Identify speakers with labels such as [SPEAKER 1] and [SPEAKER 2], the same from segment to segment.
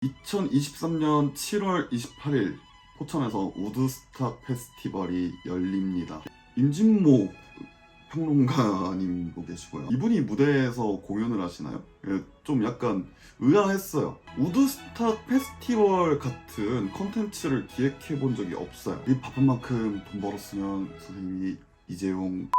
[SPEAKER 1] 2023년 7월 28일 포천에서 우드스탁 페스티벌이 열립니다. 임진모 평론가님도 계시고요. 이분이 무대에서 공연을 하시나요? 좀 약간 의아했어요. 우드스탁 페스티벌 같은 컨텐츠를 기획해 본 적이 없어요. 이 바쁜 만큼 돈 벌었으면 선생님이 이재용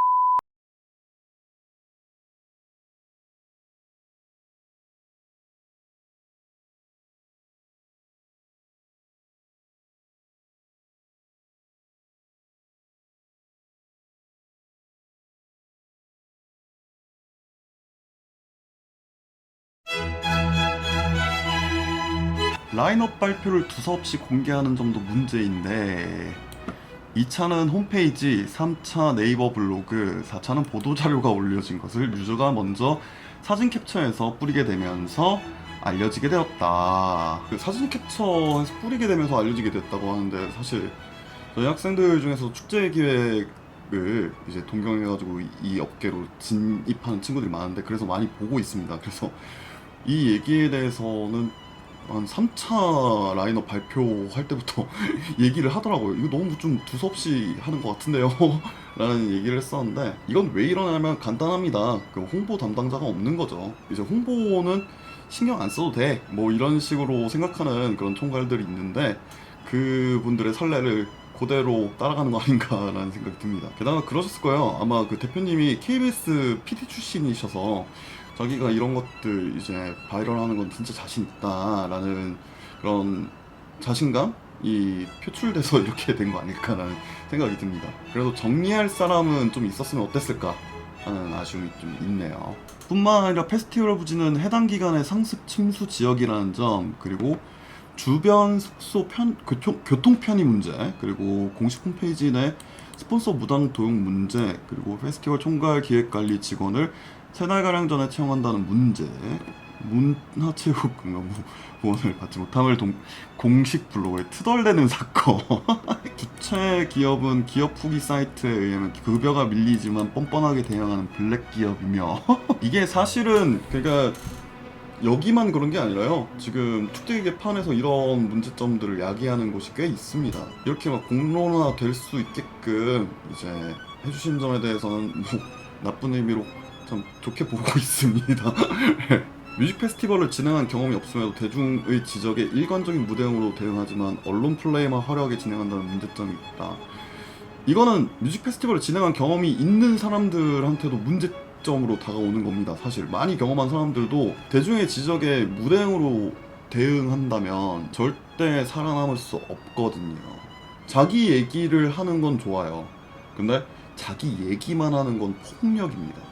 [SPEAKER 1] 라인업 발표를 두서없이 공개하는 점도 문제인데 2차는 홈페이지, 3차 네이버 블로그, 4차는 보도자료가 올려진 것을 유저가 먼저 사진 캡처해서 뿌리게 되면서 알려지게 되었다. 그 사진 캡처해서 뿌리게 되면서 알려지게 됐다고 하는데 사실 저희 학생들 중에서 축제 기획을 이제 동경해가지고 이 업계로 진입하는 친구들이 많은데 그래서 많이 보고 있습니다. 그래서 이 얘기에 대해서는 한 3차 라인업 발표할 때부터 얘기를 하더라고요. 이거 너무 좀 두서없이 하는 것 같은데요? 라는 얘기를 했었는데 이건 왜 이러냐면 간단합니다. 그 홍보 담당자가 없는 거죠. 이제 홍보는 신경 안 써도 돼. 뭐 이런 식으로 생각하는 그런 총괄들이 있는데 그분들의 선례를 그대로 따라가는 거 아닌가라는 생각이 듭니다. 게다가 그러셨을 거예요. 아마 그 대표님이 KBS PD 출신이셔서 자기가 이런 것들 이제 바이럴하는 건 진짜 자신 있다라는 그런 자신감이 표출돼서 이렇게 된 거 아닐까라는 생각이 듭니다. 그래도 정리할 사람은 좀 있었으면 어땠을까 하는 아쉬움이 좀 있네요. 뿐만 아니라 페스티벌 부지는 해당 기간의 상습 침수 지역이라는 점, 그리고 주변 숙소 교통 편의 문제, 그리고 공식 홈페이지 내 스폰서 무단 도용 문제, 그리고 페스티벌 총괄 기획관리 직원을 3달가량 전에 채용한다는 문제, 문화체육관광부원을 받지 못함을 공식 블로그에 투덜대는 사건. 주최 기업은 기업 후기 사이트에 의하면 급여가 밀리지만 뻔뻔하게 대응하는 블랙 기업이며 이게 사실은 그러니까 여기만 그런 게 아니라요. 지금 축제 개판에서 이런 문제점들을 야기하는 곳이 꽤 있습니다. 이렇게 막 공론화 될 수 있게끔 이제 해주신 점에 대해서는 뭐 나쁜 의미로 참 좋게 보고 있습니다. 뮤직 페스티벌을 진행한 경험이 없음에도 대중의 지적에 일관적인 무대응으로 대응하지만 언론 플레이만 화려하게 진행한다는 문제점이 있다. 이거는 뮤직 페스티벌을 진행한 경험이 있는 사람들한테도 문제점으로 다가오는 겁니다. 사실 많이 경험한 사람들도 대중의 지적에 무대응으로 대응한다면 절대 살아남을 수 없거든요. 자기 얘기를 하는 건 좋아요. 근데 자기 얘기만 하는 건 폭력입니다.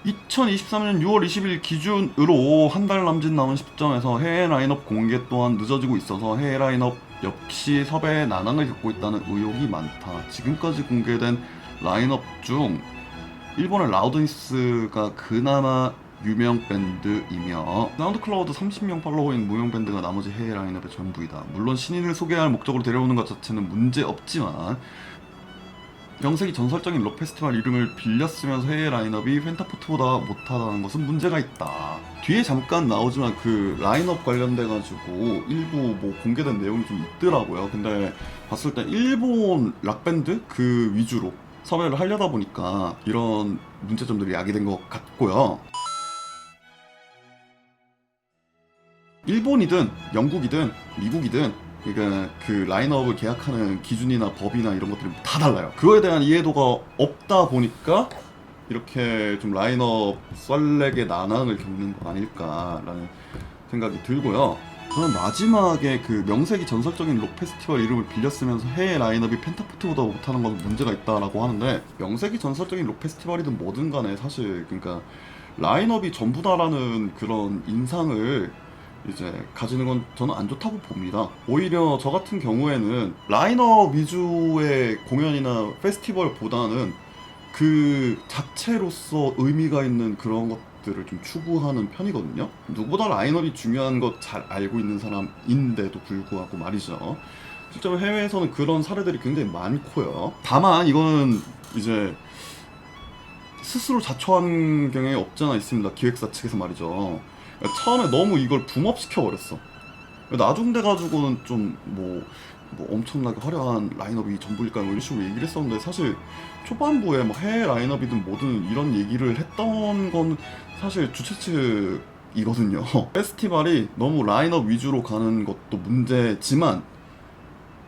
[SPEAKER 1] 2023년 6월 20일 기준으로 한 달 남짓 남은 시점에서 해외 라인업 공개 또한 늦어지고 있어서 해외 라인업 역시 섭외에 난항을 겪고 있다는 의혹이 많다. 지금까지 공개된 라인업 중 일본의 라우드니스가 그나마 유명 밴드이며 사운드클라우드 30명 팔로워인 무명 밴드가 나머지 해외 라인업의 전부이다. 물론 신인을 소개할 목적으로 데려오는 것 자체는 문제 없지만 명색이 전설적인 록 페스티벌 이름을 빌렸으면서 해외 라인업이 펜타포트보다 못하다는 것은 문제가 있다. 뒤에 잠깐 나오지만 그 라인업 관련돼가지고 일부 뭐 공개된 내용이 좀 있더라고요. 근데 봤을 때 일본 락밴드 그 위주로 섭외를 하려다 보니까 이런 문제점들이 야기된 것 같고요. 일본이든 영국이든 미국이든 그러니까 그 라인업을 계약하는 기준이나 법이나 이런 것들이 다 달라요. 그거에 대한 이해도가 없다 보니까 이렇게 좀 라인업 썰렉의 난항을 겪는 거 아닐까라는 생각이 들고요. 저는 마지막에 그 명색이 전설적인 록 페스티벌 이름을 빌렸으면서 해외 라인업이 펜타포트보다 못하는 것은 문제가 있다라고 하는데 명색이 전설적인 록 페스티벌이든 뭐든 간에 사실 그러니까 라인업이 전부다라는 그런 인상을 이제 가지는 건 저는 안 좋다고 봅니다. 오히려 저 같은 경우에는 라인업 위주의 공연이나 페스티벌보다는 그 자체로서 의미가 있는 그런 것들을 좀 추구하는 편이거든요. 누구보다 라인업이 중요한 것 잘 알고 있는 사람인데도 불구하고 말이죠. 실제로 해외에서는 그런 사례들이 굉장히 많고요. 다만 이거는 이제 스스로 자초한 경향이 없잖아 있습니다. 기획사 측에서 말이죠. 처음에 너무 이걸 붐업시켜버렸어. 나중 돼가지고는 좀 뭐 엄청나게 화려한 라인업이 전부일까 뭐 이런 식으로 얘기를 했었는데, 사실 초반부에 뭐 해외 라인업이든 뭐든 이런 얘기를 했던 건 사실 주최 측이거든요. 페스티벌이 너무 라인업 위주로 가는 것도 문제지만,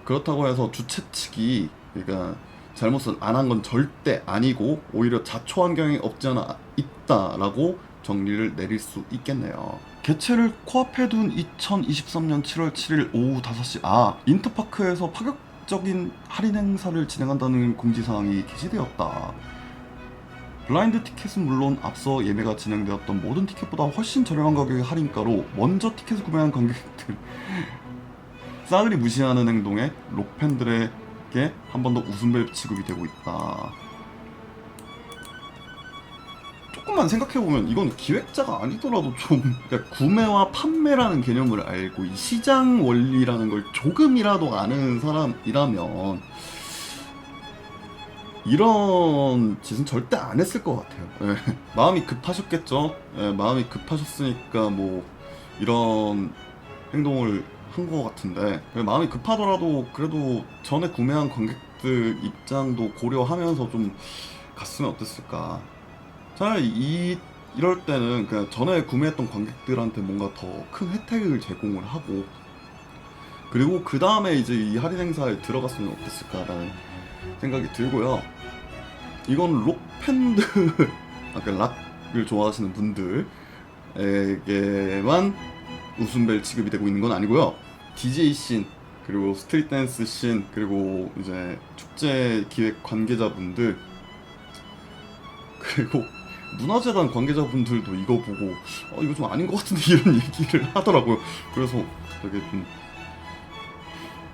[SPEAKER 1] 그렇다고 해서 주최 측이 그러니까 잘못을 안 한 건 절대 아니고 오히려 자초환경이 없지 않아 있다라고 정리를 내릴 수 있겠네요. 개최를 코앞에 둔 2023년 7월 7일 오후 5시 인터파크에서 파격적인 할인 행사를 진행한다는 공지사항이 게시되었다. 블라인드 티켓은 물론 앞서 예매가 진행되었던 모든 티켓보다 훨씬 저렴한 가격의 할인가로 먼저 티켓을 구매한 관객들 싸그리 무시하는 행동에 록팬들에게 한 번 더 웃음벨 취급이 되고 있다. 조금만 생각해보면 이건 기획자가 아니더라도 좀 그러니까 구매와 판매라는 개념을 알고 이 시장 원리라는 걸 조금이라도 아는 사람이라면 이런 짓은 절대 안 했을 것 같아요. 예. 마음이 급하셨겠죠. 예, 마음이 급하셨으니까 뭐 이런 행동을 한 것 같은데, 마음이 급하더라도 그래도 전에 구매한 관객들 입장도 고려하면서 좀 갔으면 어땠을까. 차라리 이럴 때는 그냥 전에 구매했던 관객들한테 뭔가 더 큰 혜택을 제공을 하고, 그리고 그 다음에 이제 이 할인 행사에 들어갔으면 어땠을까라는 생각이 들고요. 이건 록 팬들, 아까 락을 좋아하시는 분들에게만 웃음벨 취급이 되고 있는 건 아니고요. DJ 씬, 그리고 스트릿 댄스 씬, 그리고 이제 축제 기획 관계자분들, 그리고 문화재단 관계자분들도 이거 보고 이거 좀 아닌 것 같은데 이런 얘기를 하더라고요. 그래서 되게 좀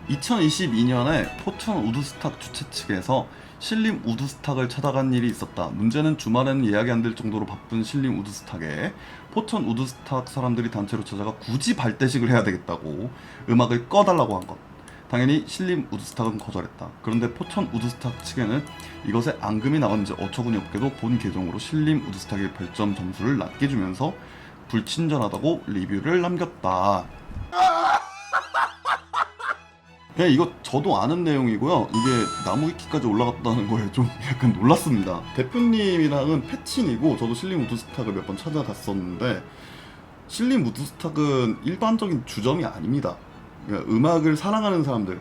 [SPEAKER 1] 2022년에 포천 우드스탁 주최 측에서 신림 우드스탁을 찾아간 일이 있었다. 문제는 주말에는 예약이 안 될 정도로 바쁜 신림 우드스탁에 포천 우드스탁 사람들이 단체로 찾아가 굳이 발대식을 해야 되겠다고 음악을 꺼달라고 한 것. 당연히 신림 우드스탁은 거절했다. 그런데 포천 우드스탁 측에는 이것에 앙금이 나왔는지 어처구니 없게도 본 계정으로 신림 우드스탁의 별점 점수를 낮게 주면서 불친절하다고 리뷰를 남겼다. 그냥 이거 저도 아는 내용이고요. 이게 나무위키까지 올라갔다는 거에 좀 약간 놀랐습니다. 대표님이랑은 패친이고, 저도 신림 우드스탁을 몇 번 찾아갔었는데, 신림 우드스탁은 일반적인 주점이 아닙니다. 그러니까 음악을 사랑하는 사람들,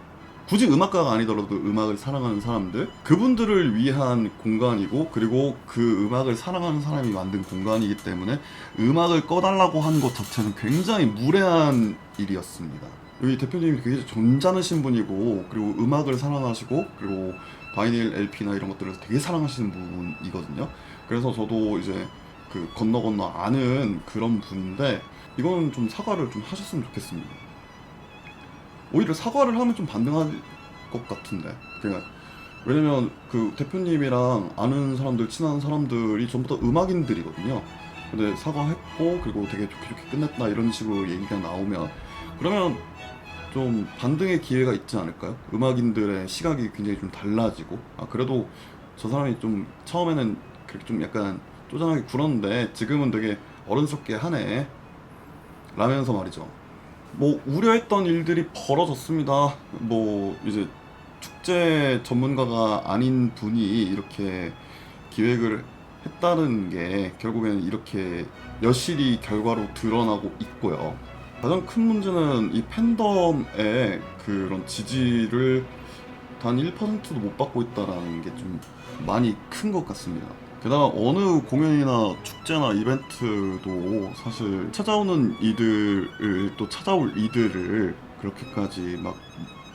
[SPEAKER 1] 굳이 음악가가 아니더라도 음악을 사랑하는 사람들, 그분들을 위한 공간이고, 그리고 그 음악을 사랑하는 사람이 만든 공간이기 때문에 음악을 꺼달라고 한 것 자체는 굉장히 무례한 일이었습니다. 여기 대표님이 굉장히 존잘하신 분이고, 그리고 음악을 사랑하시고, 그리고 바이닐 LP나 이런 것들을 되게 사랑하시는 분이거든요. 그래서 저도 이제 그 건너 아는 그런 분인데, 이거는 좀 사과를 좀 하셨으면 좋겠습니다. 오히려 사과를 하면 좀 반등할 것 같은데. 그러니까 왜냐면 그 대표님이랑 아는 사람들, 친한 사람들이 전부 다 음악인들이거든요. 근데 사과했고, 그리고 되게 좋게 끝냈다 이런 식으로 얘기가 나오면, 그러면 좀 반등의 기회가 있지 않을까요? 음악인들의 시각이 굉장히 좀 달라지고, 그래도 저 사람이 좀 처음에는 그렇게 좀 약간 쪼잔하게 굴었는데 지금은 되게 어른스럽게 하네 라면서 말이죠. 뭐 우려했던 일들이 벌어졌습니다. 뭐 이제 축제 전문가가 아닌 분이 이렇게 기획을 했다는 게 결국에는 이렇게 여실히 결과로 드러나고 있고요. 가장 큰 문제는 이 팬덤의 그런 지지를 단 1%도 못 받고 있다는 게 좀 많이 큰 것 같습니다. 게다가 어느 공연이나 축제나 이벤트도 사실 찾아오는 이들을, 또 찾아올 이들을 그렇게까지 막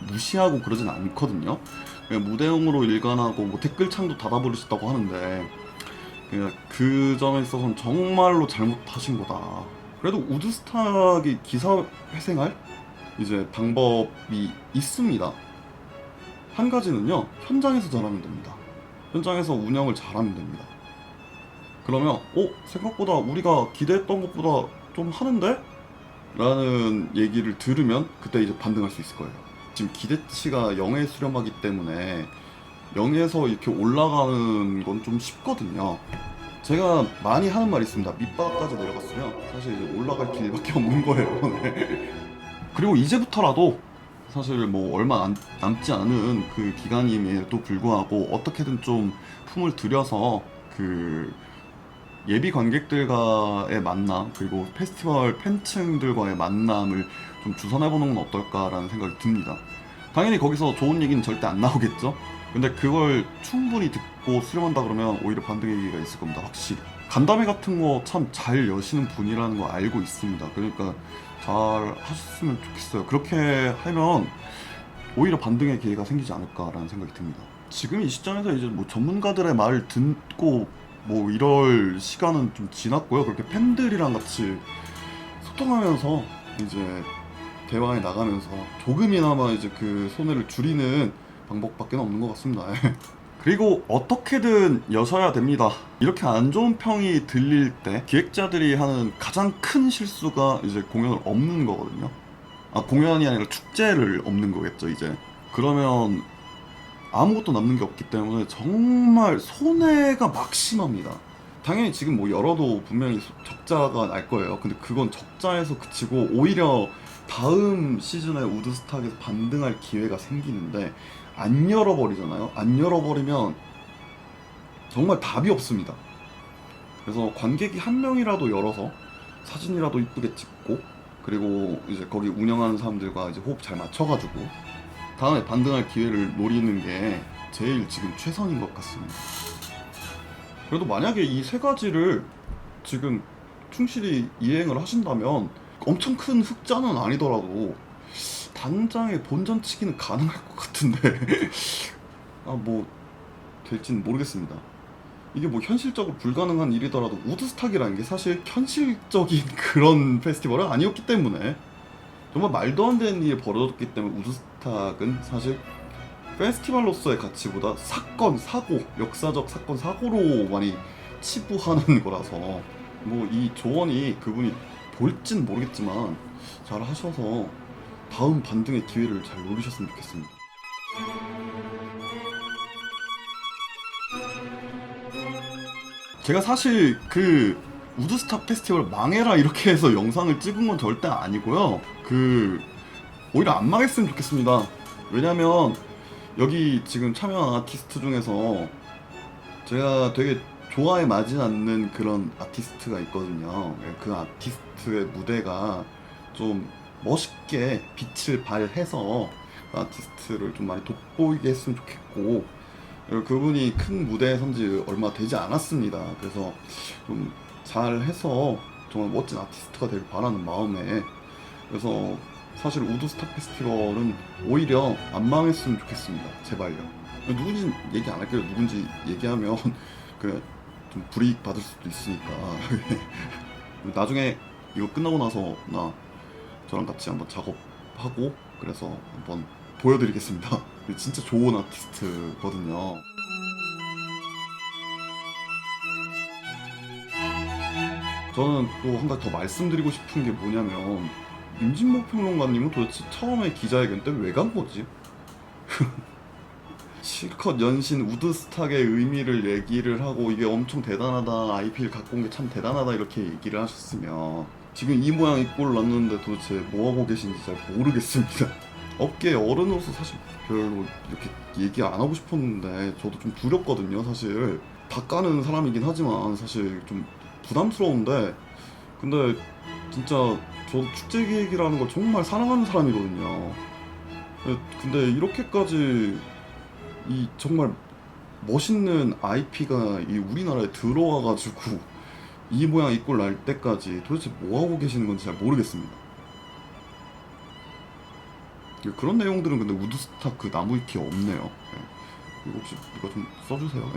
[SPEAKER 1] 무시하고 그러진 않거든요. 그냥 무대용으로 일관하고 뭐 댓글창도 닫아버리셨다고 하는데, 그냥 그 점에 있어서는 정말로 잘못하신 거다. 그래도 우드스탁이 기사 회생할 이제 방법이 있습니다. 한 가지는요, 현장에서 잘하면 됩니다. 현장에서 운영을 잘하면 됩니다. 그러면 생각보다 우리가 기대했던 것보다 좀 하는데? 라는 얘기를 들으면 그때 이제 반등할 수 있을 거예요. 지금 기대치가 0에 수렴하기 때문에 0에서 이렇게 올라가는 건 좀 쉽거든요. 제가 많이 하는 말이 있습니다. 밑바닥까지 내려갔으면 사실 이제 올라갈 길밖에 없는 거예요. 네. 그리고 이제부터라도 사실 뭐 얼마 남지 않은 그 기간임에도 불구하고 어떻게든 좀 품을 들여서 그 예비 관객들과의 만남 그리고 페스티벌 팬층들과의 만남을 좀 주선해보는 건 어떨까라는 생각이 듭니다. 당연히 거기서 좋은 얘기는 절대 안 나오겠죠? 근데 그걸 충분히 듣고 수렴한다 그러면 오히려 반등의 기회가 있을 겁니다. 확실히. 간담회 같은 거 참 잘 여시는 분이라는 거 알고 있습니다. 그러니까 잘 하셨으면 좋겠어요. 그렇게 하면 오히려 반등의 기회가 생기지 않을까라는 생각이 듭니다. 지금 이 시점에서 이제 뭐 전문가들의 말을 듣고 뭐 이럴 시간은 좀 지났고요. 그렇게 팬들이랑 같이 소통하면서 이제 대화에 나가면서 조금이나마 이제 그 손해를 줄이는 방법밖에 없는 것 같습니다. 그리고 어떻게든 여셔야 됩니다. 이렇게 안 좋은 평이 들릴 때 기획자들이 하는 가장 큰 실수가 이제 공연을 없는 거거든요. 아, 공연이 아니라 축제를 없는 거겠죠, 이제. 그러면 아무것도 남는 게 없기 때문에 정말 손해가 막심합니다. 당연히 지금 뭐 열어도 분명히 적자가 날 거예요. 근데 그건 적자에서 그치고 오히려 다음 시즌에 우드스탁에서 반등할 기회가 생기는데 안 열어버리잖아요. 안 열어버리면 정말 답이 없습니다. 그래서 관객이 한 명이라도 열어서 사진이라도 이쁘게 찍고 그리고 이제 거기 운영하는 사람들과 이제 호흡 잘 맞춰가지고 다음에 반등할 기회를 노리는 게 제일 지금 최선인 것 같습니다. 그래도 만약에 이 세 가지를 지금 충실히 이행을 하신다면 엄청 큰 흑자는 아니더라도 당장의 본전치기는 가능할 것 같은데 아 뭐 될진 모르겠습니다. 이게 뭐 현실적으로 불가능한 일이더라도 우드스탁이라는 게 사실 현실적인 그런 페스티벌은 아니었기 때문에 정말 말도 안 되는 일이 벌어졌기 때문에 우드스탁은 사실 페스티벌로서의 가치보다 사건, 사고, 역사적 사건, 사고로 많이 치부하는 거라서 뭐 이 조언이 그분이 볼진 모르겠지만 잘 하셔서 다음 반등의 기회를 잘 노리셨으면 좋겠습니다. 제가 사실 그 우드스탁 페스티벌 망해라 이렇게 해서 영상을 찍은 건 절대 아니고요. 그 오히려 안 망했으면 좋겠습니다. 왜냐면 여기 지금 참여한 아티스트 중에서 제가 되게 좋아에 맞지 않는 그런 아티스트가 있거든요. 그 아티스트의 무대가 좀 멋있게 빛을 발해서 그 아티스트를 좀 많이 돋보이게 했으면 좋겠고 그리고 그분이 큰 무대에 선 지 얼마 되지 않았습니다. 그래서 좀 잘해서 정말 멋진 아티스트가 되길 바라는 마음에 그래서 사실 우드스탁 페스티벌은 오히려 안 망했으면 좋겠습니다. 제발요. 누군지 얘기 안 할게요. 누군지 얘기하면 그 좀 불이익 받을 수도 있으니까 나중에 이거 끝나고 나서 나 저랑 같이 한번 작업하고 그래서 한번 보여드리겠습니다. 진짜 좋은 아티스트거든요. 저는 또 한 가지 더 말씀드리고 싶은 게 뭐냐면 임진모 평론가님은 도대체 처음에 기자회견 때 왜 간 거지? 실컷 연신 우드스탁의 의미를 얘기를 하고 이게 엄청 대단하다 IP를 갖고 온 게 참 대단하다 이렇게 얘기를 하셨으면 지금 이 모양 이 꼴을 났는데 도대체 뭐하고 계신지 잘 모르겠습니다. 업계 어른으로서 사실 별로 이렇게 얘기 안 하고 싶었는데 저도 좀 두렵거든요. 사실 다 까는 사람이긴 하지만 사실 좀 부담스러운데 근데 진짜 저 축제 기획이라는 걸 정말 사랑하는 사람이거든요. 근데 이렇게까지 이 정말 멋있는 IP가 이 우리나라에 들어와가지고 이 모양 이 꼴 날 때까지 도대체 뭐 하고 계시는 건지 잘 모르겠습니다. 그런 내용들은 근데 우드스탁 그 나무 위키에 없네요. 이거 혹시 누가 좀 써주세요.